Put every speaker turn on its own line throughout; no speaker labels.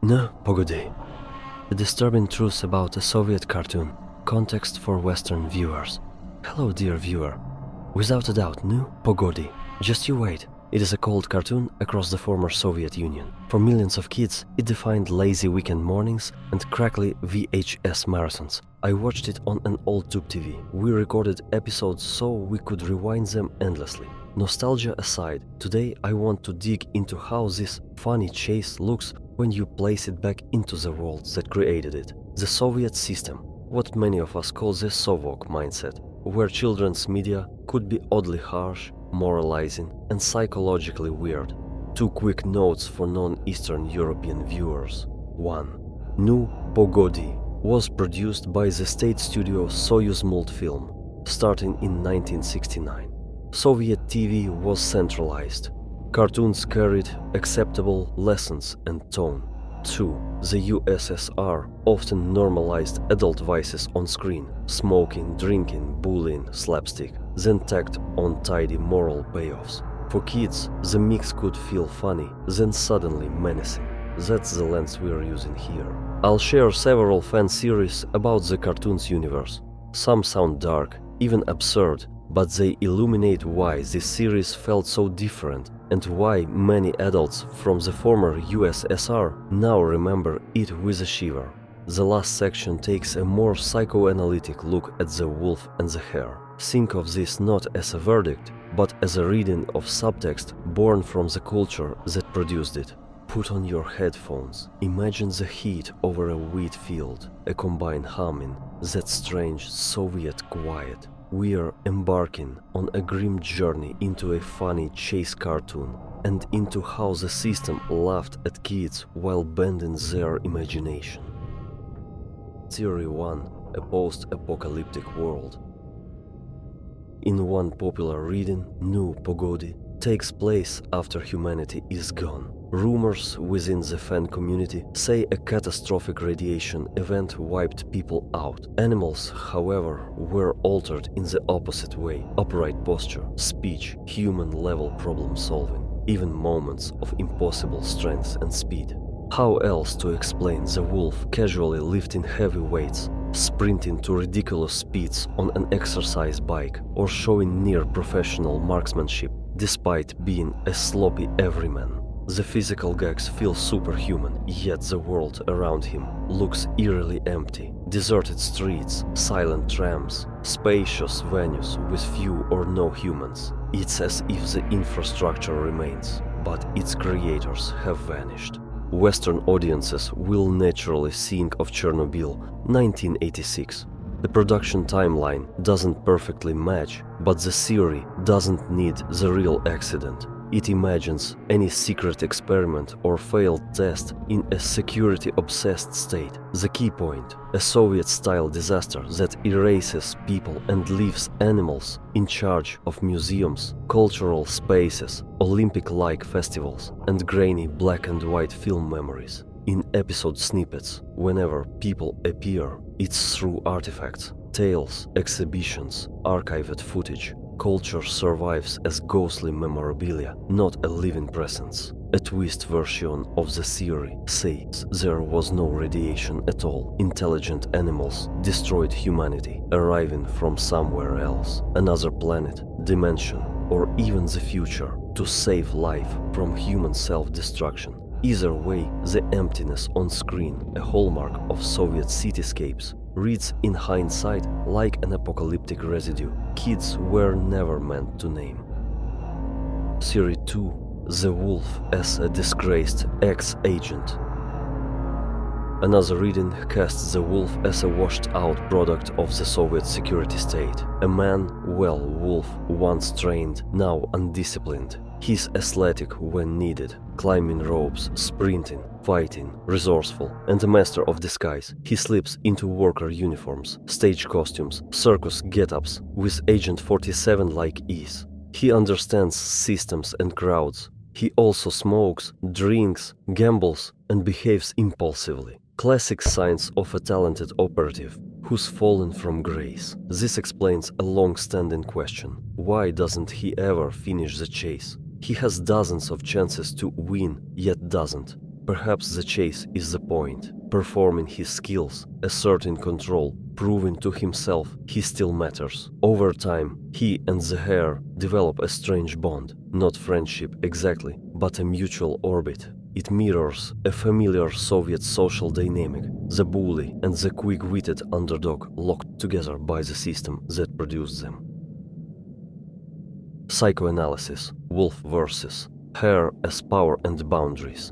No, Pogodi. A disturbing truth about a Soviet cartoon. Context for Western viewers. Hello, dear viewer. Without a doubt, no, Pogodi. Just you wait. It is a cold cartoon across the former Soviet Union. For millions of kids, it defined lazy weekend mornings and crackly VHS marathons. I watched it on an old tube TV. We recorded episodes so we could rewind them endlessly. Nostalgia aside, today I want to dig into how this funny chase looks when you place it back into the world that created it. The Soviet system, what many of us call the Sovok mindset, where children's media could be oddly harsh, moralizing, and psychologically weird. Two quick notes for non-Eastern European viewers. 1. Nu Pogodi was produced by the state studio Soyuz Multfilm, starting in 1969. Soviet TV was centralized. Cartoons carried acceptable lessons and tone. 2. The USSR often normalized adult vices on screen: smoking, drinking, bullying, slapstick, then tacked on tidy moral payoffs. For kids, the mix could feel funny, then suddenly menacing. That's the lens we're using here. I'll share several fan theories about the cartoon's universe. Some sound dark, even absurd, but they illuminate why this series felt so different and why many adults from the former USSR now remember it with a shiver. The last section takes a more psychoanalytic look at the wolf and the hare. Think of this not as a verdict, but as a reading of subtext born from the culture that produced it. Put on your headphones, imagine the heat over a wheat field, a combined humming, that strange Soviet quiet. We are embarking on a grim journey into a funny chase cartoon and into how the system laughed at kids while bending their imagination. Theory 1. A post-apocalyptic world. In one popular reading, Nu Pogodi takes place after humanity is gone. Rumors within the fan community say a catastrophic radiation event wiped people out. Animals, however, were altered in the opposite way: upright posture, speech, human-level problem-solving, even moments of impossible strength and speed. How else to explain the wolf casually lifting heavy weights, sprinting to ridiculous speeds on an exercise bike, or showing near-professional marksmanship despite being a sloppy everyman? The physical gags feel superhuman, yet the world around him looks eerily empty. Deserted streets, silent trams, spacious venues with few or no humans. It's as if the infrastructure remains, but its creators have vanished. Western audiences will naturally think of Chernobyl, 1986. The production timeline doesn't perfectly match, but the theory doesn't need the real accident. It imagines any secret experiment or failed test in a security-obsessed state. The key point: a Soviet-style disaster that erases people and leaves animals in charge of museums, cultural spaces, Olympic-like festivals, and grainy black and white film memories. In episode snippets, whenever people appear, it's through artifacts, tales, exhibitions, archived footage. Culture survives as ghostly memorabilia, not a living presence. A twist version of the theory says there was no radiation at all. Intelligent animals destroyed humanity, arriving from somewhere else, another planet, dimension, or even the future, to save life from human self-destruction. Either way, the emptiness on screen, a hallmark of Soviet cityscapes, reads in hindsight like an apocalyptic residue kids were never meant to name. Theory 2. The wolf as a disgraced ex-agent. Another reading casts the wolf as a washed-out product of the Soviet security state. A man, wolf, once trained, now undisciplined. He's athletic when needed, climbing ropes, sprinting, fighting, resourceful, and a master of disguise. He slips into worker uniforms, stage costumes, circus get-ups with Agent 47-like ease. He understands systems and crowds. He also smokes, drinks, gambles, and behaves impulsively. Classic signs of a talented operative who's fallen from grace. This explains a long-standing question: why doesn't he ever finish the chase? He has dozens of chances to win, yet doesn't. Perhaps the chase is the point, performing his skills, asserting control, proving to himself he still matters. Over time, he and the hare develop a strange bond, not friendship exactly, but a mutual orbit. It mirrors a familiar Soviet social dynamic, the bully and the quick-witted underdog locked together by the system that produced them. Psychoanalysis, wolf versus hare as power and boundaries.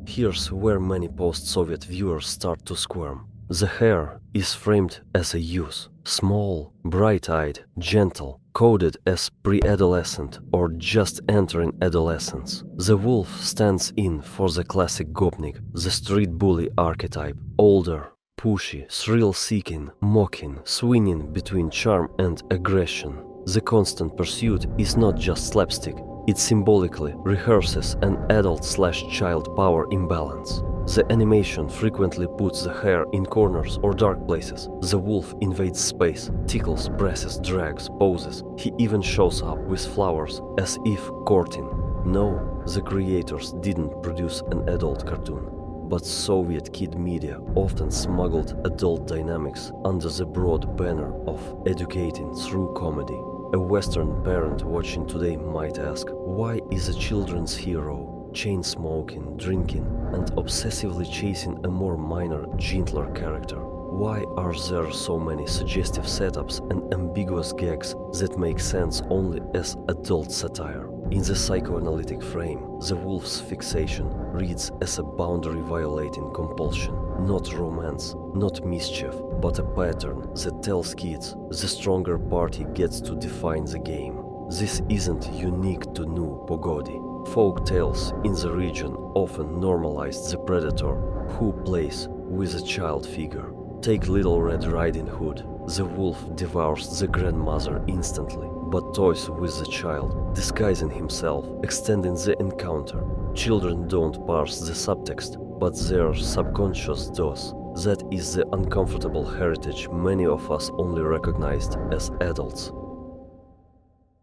Here's where many post-Soviet viewers start to squirm. The hare is framed as a youth, small, bright-eyed, gentle, coded as pre-adolescent or just entering adolescence. The wolf stands in for the classic gopnik, the street bully archetype, older, pushy, thrill-seeking, mocking, swinging between charm and aggression. The constant pursuit is not just slapstick, it symbolically rehearses an adult/child power imbalance. The animation frequently puts the hare in corners or dark places. The wolf invades space, tickles, presses, drags, poses. He even shows up with flowers, as if courting. No, the creators didn't produce an adult cartoon, but Soviet kid media often smuggled adult dynamics under the broad banner of educating through comedy. A Western parent watching today might ask, why is a children's hero chain-smoking, drinking, and obsessively chasing a more minor, gentler character? Why are there so many suggestive setups and ambiguous gags that make sense only as adult satire? In the psychoanalytic frame, the wolf's fixation reads as a boundary-violating compulsion, not romance, not mischief, but a pattern that tells kids the stronger party gets to define the game. This isn't unique to New Pogodi. Folk tales in the region often normalized the predator who plays with a child figure. Take Little Red Riding Hood. The wolf devours the grandmother instantly, but toys with the child, disguising himself, extending the encounter. Children don't parse the subtext, but their subconscious does. That is the uncomfortable heritage many of us only recognized as adults.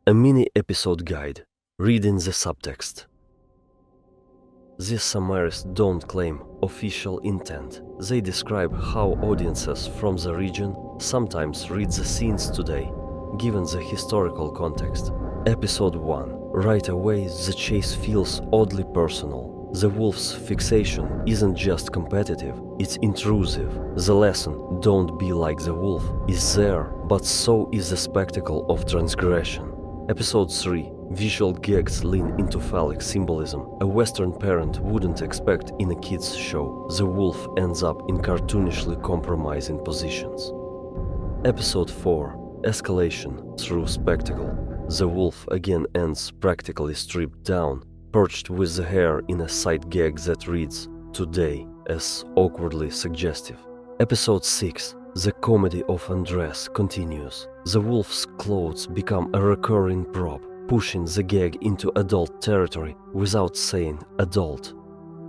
A mini-episode guide. Reading the subtext. These summaries don't claim official intent. They describe how audiences from the region sometimes read the scenes today, given the historical context. Episode 1. Right away, the chase feels oddly personal. The wolf's fixation isn't just competitive, it's intrusive. The lesson, don't be like the wolf, is there, but so is the spectacle of transgression. Episode 3. Visual gags lean into phallic symbolism a Western parent wouldn't expect in a kids' show. The wolf ends up in cartoonishly compromising positions. Episode 4. Escalation through spectacle. The wolf again ends practically stripped down, perched with the hare in a sight gag that reads, today, as awkwardly suggestive. Episode 6. The comedy of undress continues. The wolf's clothes become a recurring prop, pushing the gag into adult territory without saying adult.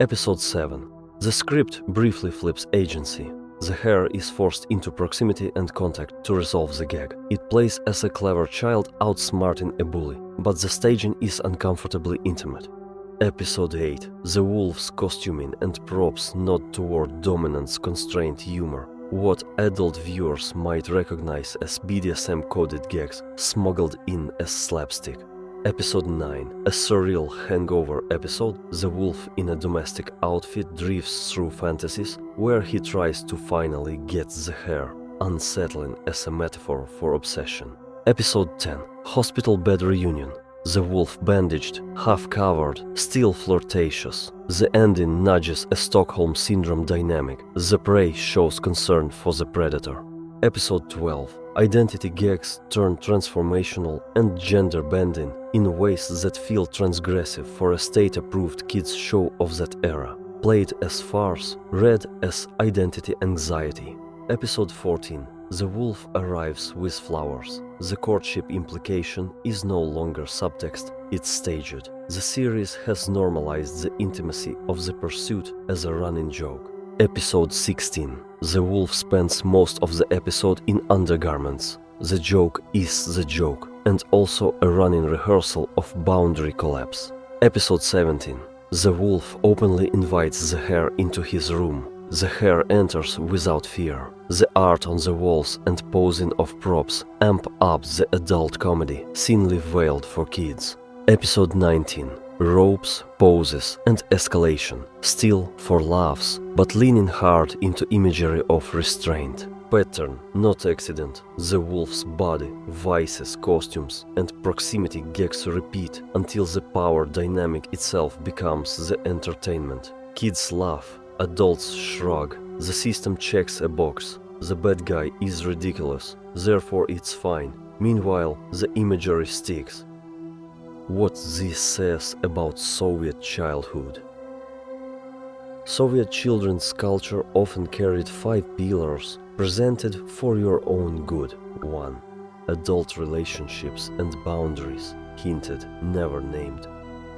Episode 7. The script briefly flips agency. The hare is forced into proximity and contact to resolve the gag. It plays as a clever child outsmarting a bully, but the staging is uncomfortably intimate. Episode 8. The wolf's costuming and props nod toward dominance constrained humor. What adult viewers might recognize as BDSM-coded gags smuggled in as slapstick. Episode 9. A surreal hangover episode. The wolf in a domestic outfit drifts through fantasies where he tries to finally get the hare, unsettling as a metaphor for obsession. Episode 10. Hospital bed reunion. The wolf bandaged, half-covered, still flirtatious. The ending nudges a Stockholm Syndrome dynamic. The prey shows concern for the predator. Episode 12. Identity gags turn transformational and gender-bending in ways that feel transgressive for a state-approved kids' show of that era. Played as farce, read as identity anxiety. Episode 14. The wolf arrives with flowers. The courtship implication is no longer subtext, it's staged. The series has normalized the intimacy of the pursuit as a running joke. Episode 16. The wolf spends most of the episode in undergarments. The joke is the joke, and also a running rehearsal of boundary collapse. Episode 17. The wolf openly invites the hare into his room. The hare enters without fear. The art on the walls and posing of props amp up the adult comedy, thinly veiled for kids. Episode 19. Ropes, poses, and escalation. Still for laughs, but leaning hard into imagery of restraint. Pattern, not accident. The wolf's body, vices, costumes, and proximity gags repeat until the power dynamic itself becomes the entertainment. Kids laugh, adults shrug. The system checks a box. The bad guy is ridiculous, therefore it's fine. Meanwhile, the imagery sticks. What this says about Soviet childhood. Soviet children's culture often carried 5 pillars presented for your own good. 1. Adult relationships and boundaries, hinted, never named.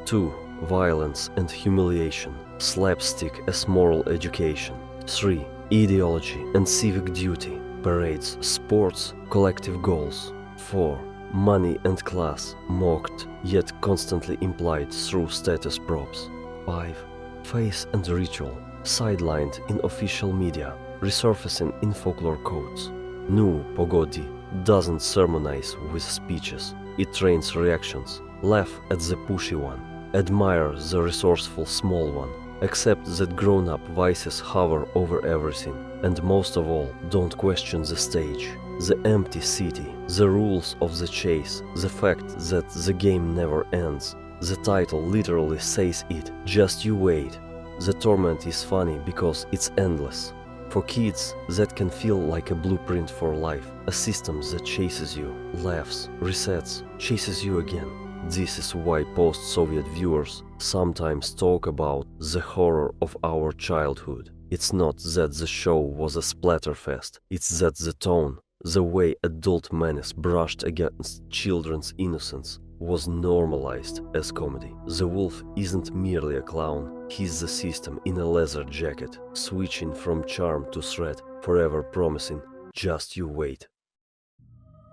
2. Violence and humiliation, slapstick as moral education. 3. Ideology and civic duty, parades, sports, collective goals. 4. Money and class, mocked, yet constantly implied through status props. 5. Faith and ritual, sidelined in official media, resurfacing in folklore codes. New Pogodi doesn't sermonize with speeches, it trains reactions. Laugh at the pushy one, admire the resourceful small one, accept that grown-up vices hover over everything, and most of all, don't question the stage, the empty city, the rules of the chase, the fact that the game never ends. The title literally says it, just you wait. The torment is funny because it's endless. For kids, that can feel like a blueprint for life, a system that chases you, laughs, resets, chases you again. This is why post-Soviet viewers sometimes talk about the horror of our childhood. It's not that the show was a splatterfest, it's that the tone, the way adult menace brushed against children's innocence, was normalized as comedy. The wolf isn't merely a clown, he's the system in a leather jacket, switching from charm to threat, forever promising, just you wait.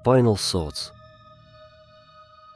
Final thoughts.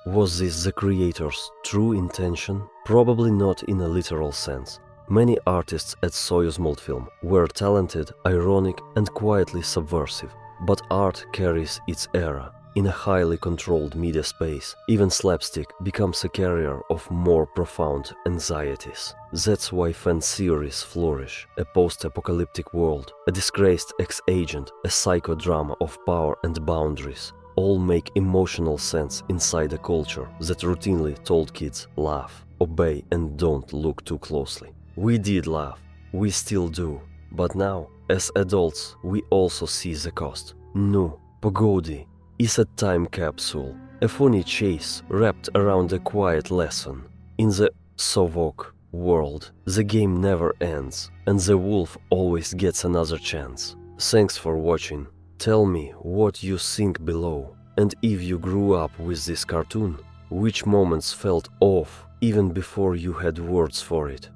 Was this the creator's true intention? Probably not in a literal sense. Many artists at Soyuz Multfilm were talented, ironic, and quietly subversive. But art carries its era. In a highly controlled media space, even slapstick becomes a carrier of more profound anxieties. That's why fan theories flourish. A post-apocalyptic world, a disgraced ex-agent, a psychodrama of power and boundaries, all make emotional sense inside a culture that routinely told kids, laugh, obey, and don't look too closely. We did laugh, we still do, but now, as adults, we also see the cost. No, Pogodi is a time capsule, a funny chase wrapped around a quiet lesson. In the Sovok world, the game never ends, and the wolf always gets another chance. Thanks for watching. Tell me what you think below, and if you grew up with this cartoon, which moments felt off even before you had words for it.